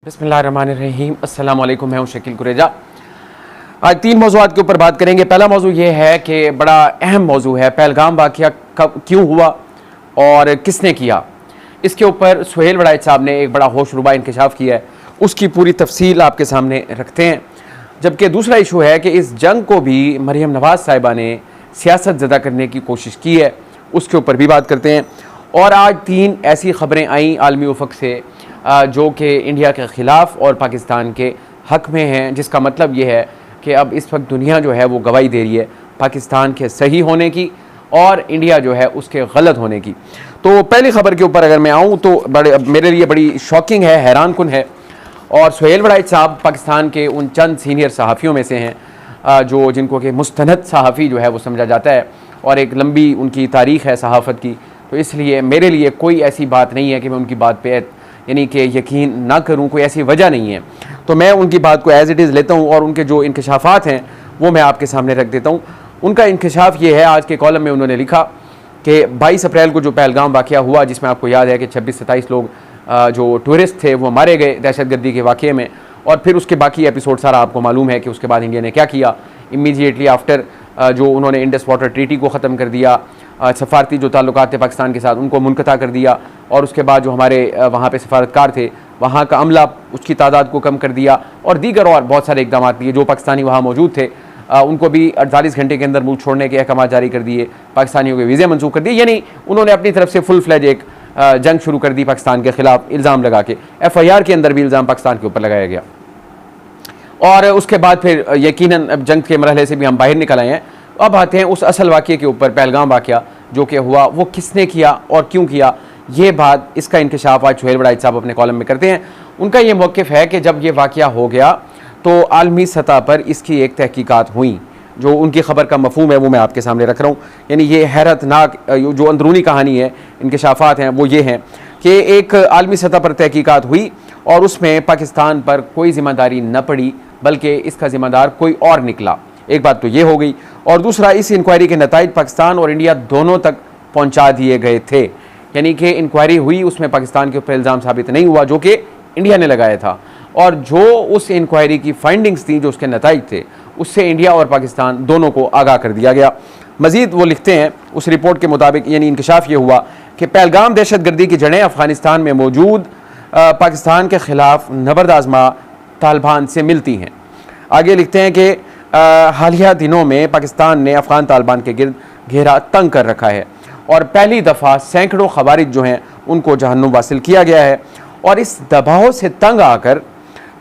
बिस्मिल्लाहिर्रहमानिर्रहीम। अस्सलाम वालेकुम। मैं हूं शकील कुरेजा। आज तीन मौज़ूआत के ऊपर बात करेंगे। पहला मौजू ये है कि बड़ा अहम मौजू है, पहलगाम वाक़या कब क्यों हुआ और किसने किया। इसके ऊपर सुहेल वड़ाइच साहब ने एक बड़ा होशरुबा इंकशाफ किया है, उसकी पूरी तफसील आपके सामने रखते हैं। जबकि दूसरा इशू है कि इस जंग को भी मरियम नवाज़ साहिबा ने सियासत ज़दा करने की कोशिश की है, उसके ऊपर भी बात करते हैं। और आज तीन ऐसी ख़बरें आईं आलमी उफ़क़ से जो कि इंडिया के ख़िलाफ़ और पाकिस्तान के हक़ में हैं, जिसका मतलब ये है कि अब इस वक्त दुनिया जो है वो गवाही दे रही है पाकिस्तान के सही होने की और इंडिया जो है उसके गलत होने की। तो पहली ख़बर के ऊपर अगर मैं आऊँ तो मेरे लिए बड़ी शॉकिंग है, हैरान कुन है। और सुहेल वड़ाइच साहब पाकिस्तान के उन चंद सीनियर सहाफ़ियों में से हैं जो जिनको कि मुस्तनद सहाफ़ी जो है वो समझा जाता है और एक लंबी उनकी तारीख़ है सहाफ़त की। तो इसलिए मेरे लिए कोई ऐसी बात नहीं है कि मैं उनकी बात पे यानी कि यकीन ना करूं, कोई ऐसी वजह नहीं है। तो मैं उनकी बात को एज़ इट इज़ लेता हूं और उनके जो इंकशाफात हैं वो मैं आपके सामने रख देता हूं। उनका इंकशाफ ये है, आज के कॉलम में उन्होंने लिखा कि 22 अप्रैल को जो पहलगाम वाक़या हुआ, जिसमें आपको याद है कि 26-27 लोग जो टूरिस्ट थे वो मारे गए दहशतगर्दी के वाक़े में। और फिर उसके बाकी एपिसोड सारा आपको मालूम है कि उसके बाद इंडिया ने क्या किया। इमीडिएटली आफ्टर जो उन्होंने इंडस वाटर ट्रीटी को ख़त्म कर दिया, सफारती जो ताल्लुकात थे पाकिस्तान के साथ उनको मुनक़ता कर दिया, और उसके बाद जो हमारे वहाँ पे सफारतकार थे वहाँ का अमला उसकी तादाद को कम कर दिया, और दीगर और बहुत सारे इक़दाम लिए। जो पाकिस्तानी वहाँ मौजूद थे उनको भी 48 घंटे के अंदर मुल्क छोड़ने के अहकाम जारी कर दिए, पाकिस्तानियों के वीज़े मंसूख कर दिए। यानी उन्होंने अपनी तरफ से फुल फ्लैज एक जंग शुरू कर दी पाकिस्तान के ख़िलाफ़, इल्ज़ाम लगा के। FIR के अंदर भी इल्ज़ाम पाकिस्तान के ऊपर लगाया गया। और उसके बाद फिर यकीनन अब जंग के मरहले से भी हम बाहर निकल आए हैं। अब आते हैं उस असल वाक़े के ऊपर, पहलगाम वाक़या जो कि हुआ वो किसने किया और क्यों किया। ये बात, इसका इंकशाफ आज सुहेल वड़ाइच साहब अपने कॉलम में करते हैं। उनका ये मौक़िफ़ है कि जब ये वाक़या हो गया तो आलमी सतह पर इसकी एक तहकीकात हुई। जो उनकी ख़बर का मफ़हूम है वो मैं आपके सामने रख रहा हूँ। यानी ये हैरतनाक जो अंदरूनी कहानी है, इंकशाफात हैं वो ये हैं कि एक आलमी सतह पर तहकीकात हुई और उसमें पाकिस्तान पर कोई ज़िम्मेदारी न पड़ी, बल्कि इसका ज़िम्मेदार कोई और निकला। एक बात तो ये हो गई। और दूसरा, इस इंक्वायरी के नताइज पाकिस्तान और इंडिया दोनों तक पहुंचा दिए गए थे। यानी कि इंक्वायरी हुई, उसमें पाकिस्तान के ऊपर इल्ज़ाम साबित नहीं हुआ जो कि इंडिया ने लगाया था, और जो उस इंक्वायरी की फाइंडिंग्स थी, जो उसके नताइज थे, उससे इंडिया और पाकिस्तान दोनों को आगाह कर दिया गया। मज़ीद वो लिखते हैं, उस रिपोर्ट के मुताबिक यानी इंकशाफ ये हुआ कि पहलगाम दहशतगर्दी की जड़ें अफ़गानिस्तान में मौजूद पाकिस्तान के ख़िलाफ़ नबर्द आज़मा तालिबान से मिलती हैं। आगे लिखते हैं कि हालिया दिनों में पाकिस्तान ने अफ़गान तालिबान के गिर्द घेरा तंग कर रखा है और पहली दफ़ा सैकड़ों खवारिज जो हैं उनको जहन्नुम वासिल किया गया है। और इस दबाव से तंग आकर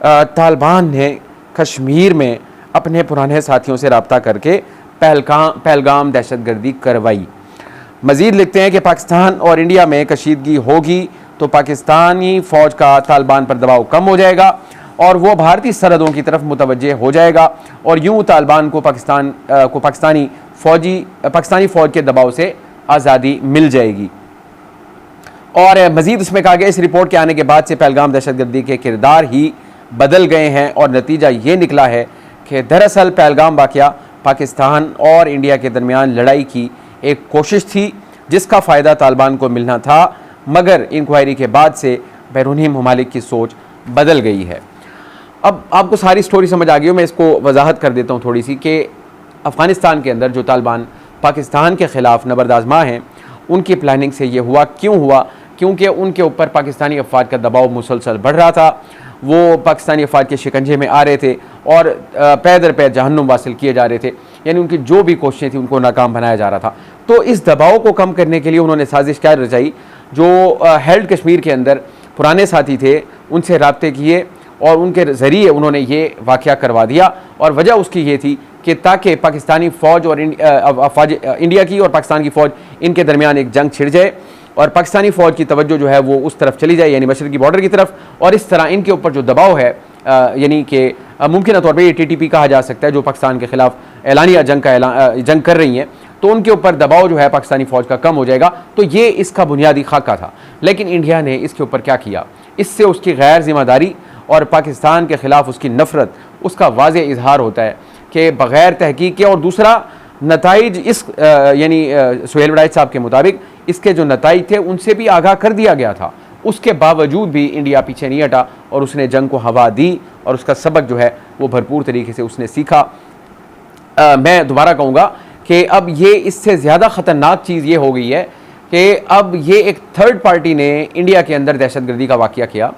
तालिबान ने कश्मीर में अपने पुराने साथियों से रब्ता करके पहलगाम दहशतगर्दी करवाई। मज़ीद लिखते हैं कि पाकिस्तान और इंडिया में कशीदगी होगी तो पाकिस्तानी फ़ौज का तालिबान पर दबाव कम हो जाएगा और वो भारतीय सरहदों की तरफ मुतवज्जे हो जाएगा, और यूँ तालिबान को पाकिस्तानी फ़ौज के दबाव से आज़ादी मिल जाएगी। और मज़ीद उसमें कहा गया, इस रिपोर्ट के आने के बाद से पहलगाम दहशतगर्दी के किरदार ही बदल गए हैं और नतीजा ये निकला है कि दरअसल पहलगाम वाक़या पाकिस्तान और इंडिया के दरमियान लड़ाई की एक कोशिश थी जिसका फ़ायदा तालिबान को मिलना था, मगर इंक्वायरी के बाद से बैरूनी ममालिक की सोच बदल गई है। अब आपको सारी स्टोरी समझ आ गई हो, मैं इसको वजाहत कर देता हूँ थोड़ी सी कि अफ़गानिस्तान के अंदर जो तालिबान पाकिस्तान के ख़िलाफ़ नबर्द आज़मा हैं, उनकी प्लानिंग से ये हुआ। क्यों हुआ? क्योंकि उनके ऊपर पाकिस्तानी अफ़वाज का दबाव मुसलसल बढ़ रहा था, वो पाकिस्तानी अफ़वाज के शिकंजे में आ रहे थे और पै दर पै जहन्नुम वासिल किए जा रहे थे। यानी उनकी जो भी कोशिशें थी उनको नाकाम बनाया जा रहा था। तो इस दबाव को कम करने के लिए उन्होंने साजिश क्या रचाई, जो हेल्ड कश्मीर के अंदर पुराने साथी थे उनसे रब्ते किए और उनके ज़रिए उन्होंने ये वाक़या करवा दिया। और वजह उसकी ये थी कि ताकि पाकिस्तानी फ़ौज और इंडिया की और पाकिस्तान की फ़ौज इनके दरमियान एक जंग छिड़ जाए और पाकिस्तानी फ़ौज की तवज्जो जो है वो उस तरफ चली जाए, यानी मशरक़ी बॉर्डर की तरफ। और इस तरह इनके ऊपर जो दबाव है, यानी कि मुमकिन तौर पर ये TTP कहा जा सकता है, जो पाकिस्तान के ख़िलाफ़ एलानिया जंग कर रही हैं, तो उनके ऊपर दबाव जो है पाकिस्तानी फ़ौज का कम हो जाएगा। तो ये इसका बुनियादी खाका था। लेकिन इंडिया ने इसके ऊपर क्या किया, इससे उसकी गैर ज़िम्मेदारी और पाकिस्तान के ख़िलाफ़ उसकी नफ़रत, उसका वाज़े इजहार होता है कि बग़ैर तहकीक के। और दूसरा नताइज इस यानी सुहेल वड़ाइच साहब के मुताबिक इसके जो नताइज थे उनसे भी आगाह कर दिया गया था। उसके बावजूद भी इंडिया पीछे नहीं हटा और उसने जंग को हवा दी और उसका सबक जो है वो भरपूर तरीके से उसने सीखा। मैं दोबारा कहूँगा कि अब ये इससे ज़्यादा ख़तरनाक चीज़ ये हो गई है कि अब ये एक थर्ड पार्टी ने इंडिया के अंदर दहशतगर्दी का वाक़या किया,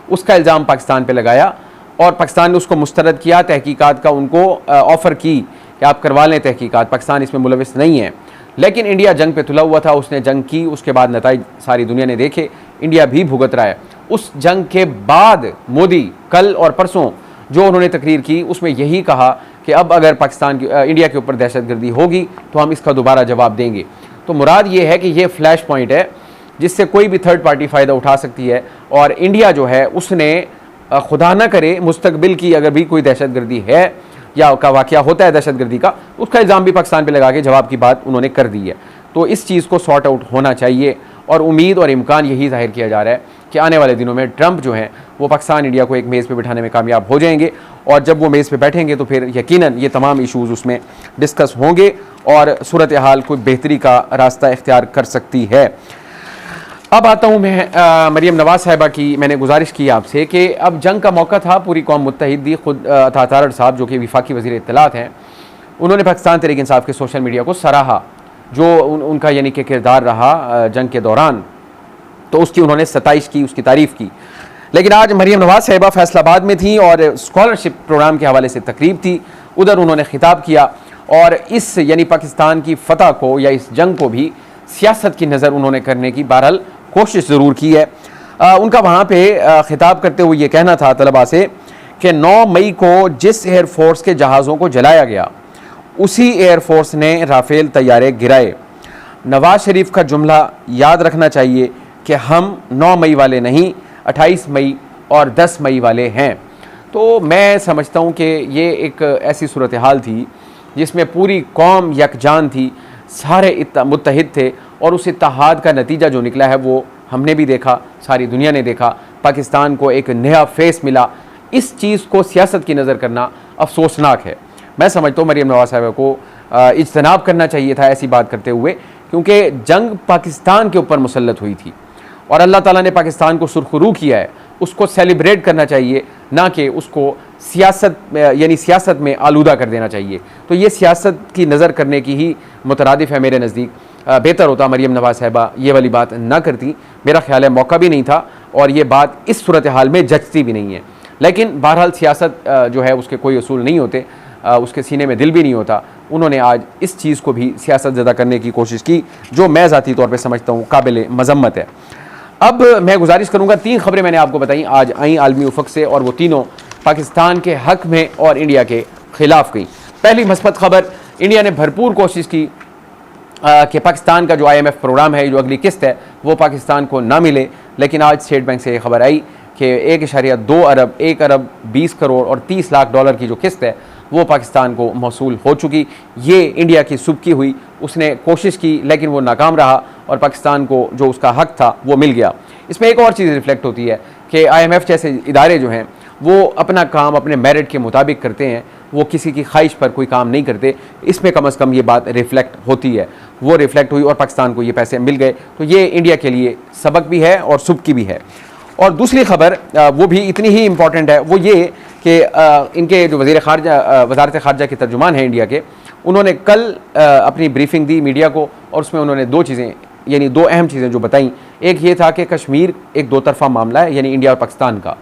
उसका इल्ज़ाम पाकिस्तान पे लगाया और पाकिस्तान ने उसको मुस्तरद किया, तहकीकात का उनको ऑफ़र की कि आप करवा लें तहकीकात, पाकिस्तान इसमें मुलविस नहीं है। लेकिन इंडिया जंग पे तुला हुआ था, उसने जंग की, उसके बाद नताइज सारी दुनिया ने देखे, इंडिया भी भुगत रहा है। उस जंग के बाद मोदी कल और परसों जो उन्होंने तकरीर की उसमें यही कहा कि अब अगर पाकिस्तान की इंडिया के ऊपर दहशतगर्दी होगी तो हम इसका दोबारा जवाब देंगे। तो मुराद ये है कि ये फ्लैश पॉइंट है जिससे कोई भी थर्ड पार्टी फ़ायदा उठा सकती है और इंडिया जो है उसने खुदा ना करे मुस्तकबिल की अगर भी कोई दहशतगर्दी है या का वाक़या होता है दहशतगर्दी का, उसका इल्ज़ाम भी पाकिस्तान पे लगा के जवाब की बात उन्होंने कर दी है। तो इस चीज़ को सॉर्ट आउट होना चाहिए और उम्मीद और इम्कान यही ज़ाहिर किया जा रहा है कि आने वाले दिनों में ट्रंप जो हैं वो पाकिस्तान इंडिया को एक मेज़ पे बिठाने में कामयाब हो जाएंगे और जब वो मेज़ पे बैठेंगे तो फिर यकीनन ये तमाम इशूज़ उसमें डिस्कस होंगे और सूरत हाल कोई बेहतरी का रास्ता इख्तियार कर सकती है। अब आता हूँ मैं मरीम नवाज़ साहिबा की। मैंने गुजारिश की आपसे कि अब जंग का मौका था, पूरी कौम मुत्तहिद थी। खुद अता तारड़ साहब जो कि वफाकी वज़ीर इत्तलात हैं, उन्होंने पाकिस्तान तहरीक इंसाफ के सोशल मीडिया को सराहा, जो उनका यानी कि किरदार रहा जंग के दौरान, तो उसकी उन्होंने सताइश की, उसकी तारीफ़ की। लेकिन आज मरीम नवाज़ साहिबा फैसलाबाद में थी और स्कॉलरशिप प्रोग्राम के हवाले से तकरीब थी, उधर उन्होंने खिताब किया और इस यानी पाकिस्तान की फ़तह को या इस जंग को भी सियासत की नज़र उन्होंने करने की बहरहाल कोशिश ज़रूर की है। उनका वहाँ पे खिताब करते हुए ये कहना था तलबा से कि 9 मई को जिस एयरफोर्स के जहाज़ों को जलाया गया उसी एयरफोर्स ने राफेल तैयारे गिराए। नवाज शरीफ का जुमला याद रखना चाहिए कि हम 9 मई वाले नहीं, 28 मई और 10 मई वाले हैं। तो मैं समझता हूँ कि ये एक ऐसी सूरत हाल थी जिसमें पूरी कौम यकजान थी, सारे मुत्तहिद थे और उस इत्तेहाद का नतीजा जो निकला है वो हमने भी देखा, सारी दुनिया ने देखा। पाकिस्तान को एक नया फेस मिला। इस चीज़ को सियासत की नज़र करना अफसोसनाक है। मैं समझता हूँ मरीम नवाज़ साहिबा को इज्तनाब करना चाहिए था ऐसी बात करते हुए, क्योंकि जंग पाकिस्तान के ऊपर मुसल्लत हुई थी और अल्लाह ताला ने पाकिस्तान को सुरखरू किया है, उसको सेलिब्रेट करना चाहिए, ना कि उसको सियासत यानी सियासत में आलूदा कर देना चाहिए। तो ये सियासत की नज़र करने की ही मुतरादिफ है मेरे नज़दीक। बेहतर होता मरीम नवाज़ साहिबा ये वाली बात ना करती, मेरा ख्याल है मौका भी नहीं था और ये बात इस सूरत हाल में जचती भी नहीं है। लेकिन बहरहाल सियासत जो है उसके कोई असूल नहीं होते, उसके सीने में दिल भी नहीं होता। उन्होंने आज इस चीज़ को भी सियासत ज़दा करने की कोशिश की, जो मैं ज़ाती तौर पर समझता हूँ काबिल मज़म्मत है। अब मैं गुजारिश करूँगा, 3 खबरें मैंने आपको बताई आज आई आलमी उफ़क़ से और वो तीनों पाकिस्तान के हक़ में और इंडिया के ख़िलाफ़ गई। पहली मस्बत खबर, इंडिया ने भरपूर कोशिश की कि पाकिस्तान का जो IMF प्रोग्राम है, जो अगली किस्त है, वो पाकिस्तान को ना मिले। लेकिन आज स्टेट बैंक से ये खबर आई कि 1.2 अरब 1 अरब 20 करोड़ और 30 लाख डॉलर की जो किस्त है वो पाकिस्तान को मौसूल हो चुकी। ये इंडिया की सुबकी हुई, उसने कोशिश की लेकिन वो नाकाम रहा और पाकिस्तान को जो उसका हक़ था वो मिल गया। इसमें एक और चीज़ रिफ्लेक्ट होती है कि IMF जैसे इदारे जो हैं वो अपना काम अपने मेरिट के मुताबिक करते हैं, वो किसी की ख्वाहिश पर कोई काम नहीं करते। इसमें कम से कम ये बात रिफ्लेक्ट होती है, वो रिफ्लेक्ट हुई और पाकिस्तान को ये पैसे मिल गए। तो ये इंडिया के लिए सबक भी है और सुबकी भी है। और दूसरी खबर वो भी इतनी ही इम्पॉर्टेंट है, वो ये कि इनके जो वज़ारत ख़ारजा के तर्जुमान हैं इंडिया के, उन्होंने कल अपनी ब्रीफिंग दी मीडिया को और उसमें उन्होंने 2 चीज़ें यानी 2 अहम चीज़ें जो बताई। एक ये था कि कश्मीर एक 2 तरफ़ा मामला है, यानी इंडिया और पाकिस्तान का,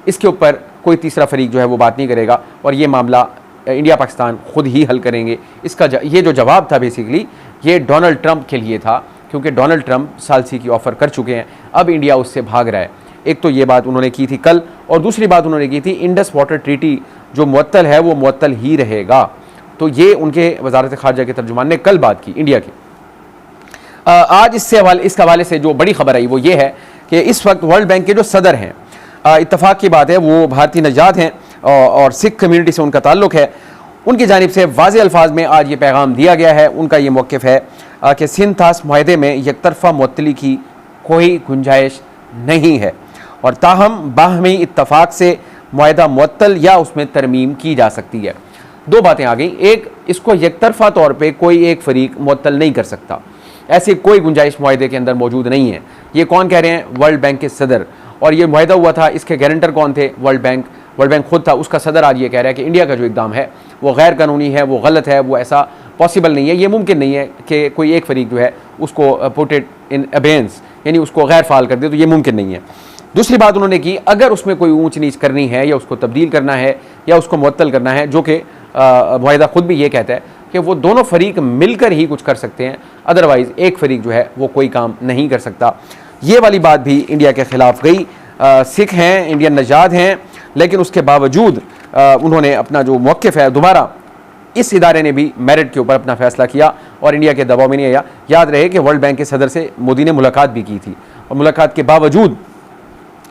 इसके ऊपर कोई तीसरा फरीक जो है वो बात नहीं करेगा और ये मामला इंडिया पाकिस्तान ख़ुद ही हल करेंगे। इसका ये जो जवाब था बेसिकली ये डोनाल्ड ट्रंप के लिए था, क्योंकि डोनाल्ड ट्रंप सालसी की ऑफ़र कर चुके हैं, अब इंडिया उससे भाग रहा है। एक तो ये बात उन्होंने की थी कल और दूसरी बात उन्होंने की थी इंडस वाटर ट्रीटी जो मुअत्तल है वो मुअत्तल ही रहेगा। तो ये उनके वज़ारत ख़ारजा के तर्जुमान ने कल बात की इंडिया की। आज इस हवाले से जो बड़ी खबर आई वो ये है कि इस वक्त वर्ल्ड बैंक के जो सदर हैं, इत्तफ़ाक़ की बात है वो भारतीय नजात हैं और सिख कम्यूनिटी से उनका ताल्लुक़ है, उनकी जानिब से वाज़े अल्फाज में आज ये पैगाम दिया गया है। उनका ये मौक़िफ़ है कि सिंध तास मुआहदे में यकतरफ़ा मुअत्तली की कोई गुंजाइश नहीं है और ताहम बाहमी इत्तफ़ाक़ से मुआहदा मुअत्तल या उसमें तरमीम की जा सकती है। 2 बातें आ गई, एक, इसको यकतरफ़ा तौर पे कोई एक फ़रीक मुअत्तल नहीं कर सकता, ऐसी कोई गुंजाइश मुआहदे के अंदर मौजूद नहीं है। ये कौन कह रहे हैं? वर्ल्ड बैंक के सदर। और ये मुआहदा हुआ था, इसके गारंटर कौन थे? वर्ल्ड बैंक खुद था। उसका सदर आज ये कह रहा है कि इंडिया का जो इकदाम है वो गैर कानूनी है, वो गलत है, वो ऐसा पॉसिबल नहीं है, ये मुमकिन नहीं है कि कोई एक फरीक जो है उसको पुट इट इन अबेंस, यानी उसको गैर फाल कर दे, तो ये मुमकिन नहीं है। दूसरी बात उन्होंने की, अगर उसमें कोई ऊंच नीच करनी है या उसको तब्दील करना है या उसको मुअत्तल करना है, जो कि मुआहदा खुद भी ये कहता है कि वो दोनों फरीक मिलकर ही कुछ कर सकते हैं, अदरवाइज़ एक फरीक जो है वो कोई काम नहीं कर सकता। ये वाली बात भी इंडिया के ख़िलाफ़ गई। सिख हैं, इंडियन नजाद हैं, लेकिन उसके बावजूद उन्होंने अपना जो मौक़िफ़ है, दोबारा इस इदारे ने भी मेरिट के ऊपर अपना फ़ैसला किया और इंडिया के दबाव में नहीं आया। याद रहे कि वर्ल्ड बैंक के सदर से मोदी ने मुलाकात भी की थी और मुलाकात के बावजूद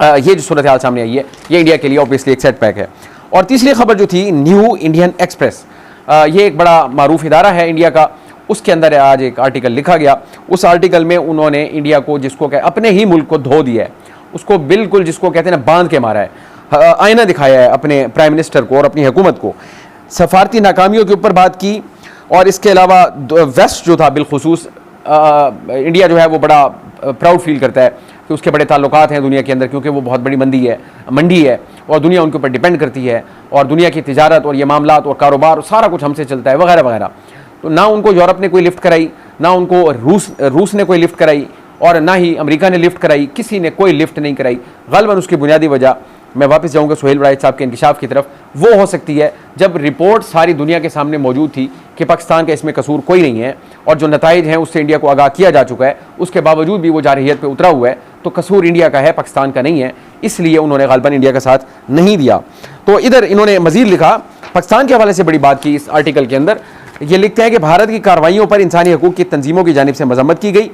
ये जो सूरत हाल सामने आई है, ये इंडिया के लिए ऑब्वियसली एक सेटबैक है। और तीसरी खबर जो थी, न्यू इंडियन एक्सप्रेस, ये एक बड़ा मारूफ इदारा है इंडिया का, उसके अंदर आज एक आर्टिकल लिखा गया। उस आर्टिकल में उन्होंने इंडिया को, जिसको अपने ही मुल्क को धो दिया है, उसको बिल्कुल जिसको कहते हैं ना बांध के मारा है, आईना दिखाया है अपने प्राइम मिनिस्टर को और अपनी हुकूमत को। सफारती नाकामियों के ऊपर बात की और इसके अलावा वेस्ट जो था बिलखुसूस, इंडिया जो है वो बड़ा प्राउड फील करता है कि उसके बड़े ताल्लुकात हैं दुनिया के अंदर, क्योंकि वो बहुत बड़ी मंडी है और दुनिया उनके ऊपर डिपेंड करती है और दुनिया की तिजारत और ये मामलात और कारोबार सारा कुछ हमसे चलता है वगैरह वगैरह। तो ना उनको यूरोप ने कोई लिफ्ट कराई, ना उनको रूस ने कोई लिफ्ट कराई और ना ही अमेरिका ने लिफ्ट कराई, किसी ने कोई लिफ्ट नहीं कराई। ग़ालिबन उसकी बुनियादी वजह, मैं वापस जाऊँगा सुहेल वराइद साहब के इंकिशाफ की तरफ, वो हो सकती है जब रिपोर्ट सारी दुनिया के सामने मौजूद थी कि पाकिस्तान का इसमें कसूर कोई नहीं है और जो नताइज हैं उससे इंडिया को आगाह किया जा चुका है, उसके बावजूद भी वो जारहियत पे उतरा हुआ है, तो कसूर इंडिया का है, पाकिस्तान का नहीं है, इसलिए उन्होंने ग़ालिबन इंडिया का साथ नहीं दिया। तो इधर इन्होंने मज़ीद लिखा, पाकिस्तान के हवाले से बड़ी बात की इस आर्टिकल के अंदर, ये लिखते हैं कि भारत की कार्रवाइयों पर इंसानी हकूक़ की तंजीमों की जानिब से मजम्मत की गई।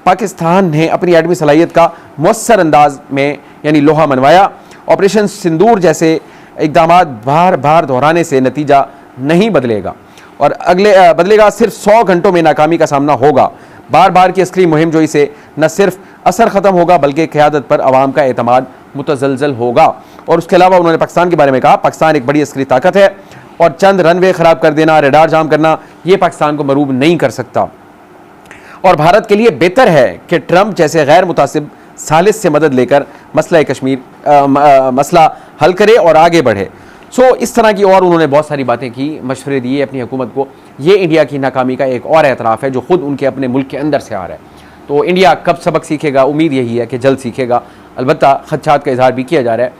पाकिस्तान ने अपनी एटमी सलाहियत का मुअस्सर अंदाज में यानी लोहा मनवाया। ऑपरेशन सिंदूर जैसे इक़दाम बार बार दोहराने से नतीजा नहीं बदलेगा और बदलेगा, सिर्फ 100 घंटों में नाकामी का सामना होगा। बार बार की अस्करी मुहिम जोई से न सिर्फ असर ख़त्म होगा बल्कि क़यादत पर अवाम का एतमाद मुतज़लज़ल होगा। और उसके अलावा उन्होंने पाकिस्तान के बारे में कहा, पाकिस्तान एक बड़ी अस्करी ताकत है और चंद रनवे ख़राब कर देना, रडार जाम करना, ये पाकिस्तान को मरूब नहीं कर सकता। और भारत के लिए बेहतर है कि ट्रंप जैसे गैर मुतासिब सालिस से मदद लेकर मसला कश्मीर मसला हल करे और आगे बढ़े। सो इस तरह की और उन्होंने बहुत सारी बातें की, मशवरे दिए अपनी हुकूमत को। ये इंडिया की नाकामी का एक और एतराफ़ है जो ख़ुद उनके अपने मुल्क के अंदर से आ रहा है। तो इंडिया कब सबक सीखेगा? उम्मीद यही है कि जल्द सीखेगा। अलबत्ता खदशात का इजहार भी किया जा रहा है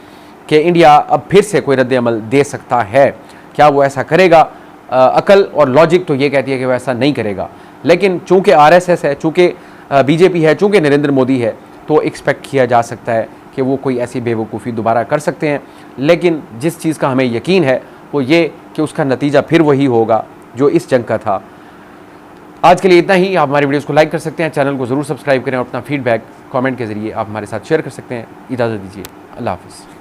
कि इंडिया अब फिर से कोई रद्द अमल दे सकता है। क्या वो ऐसा करेगा? अकल और लॉजिक तो ये कहती है कि वो ऐसा नहीं करेगा, लेकिन चूँकि RSS है, चूँकि BJP है, चूँकि नरेंद्र मोदी है, तो एक्सपेक्ट किया जा सकता है कि वो कोई ऐसी बेवकूफ़ी दोबारा कर सकते हैं। लेकिन जिस चीज़ का हमें यकीन है वो ये कि उसका नतीजा फिर वही होगा जो इस जंग का था। आज के लिए इतना ही। आप हमारी वीडियोस को लाइक कर सकते हैं, चैनल को ज़रूर सब्सक्राइब करें और अपना फीडबैक कमेंट के ज़रिए आप हमारे साथ शेयर कर सकते हैं। इजाज़त दीजिए, अल्लाह हाफ़िज़।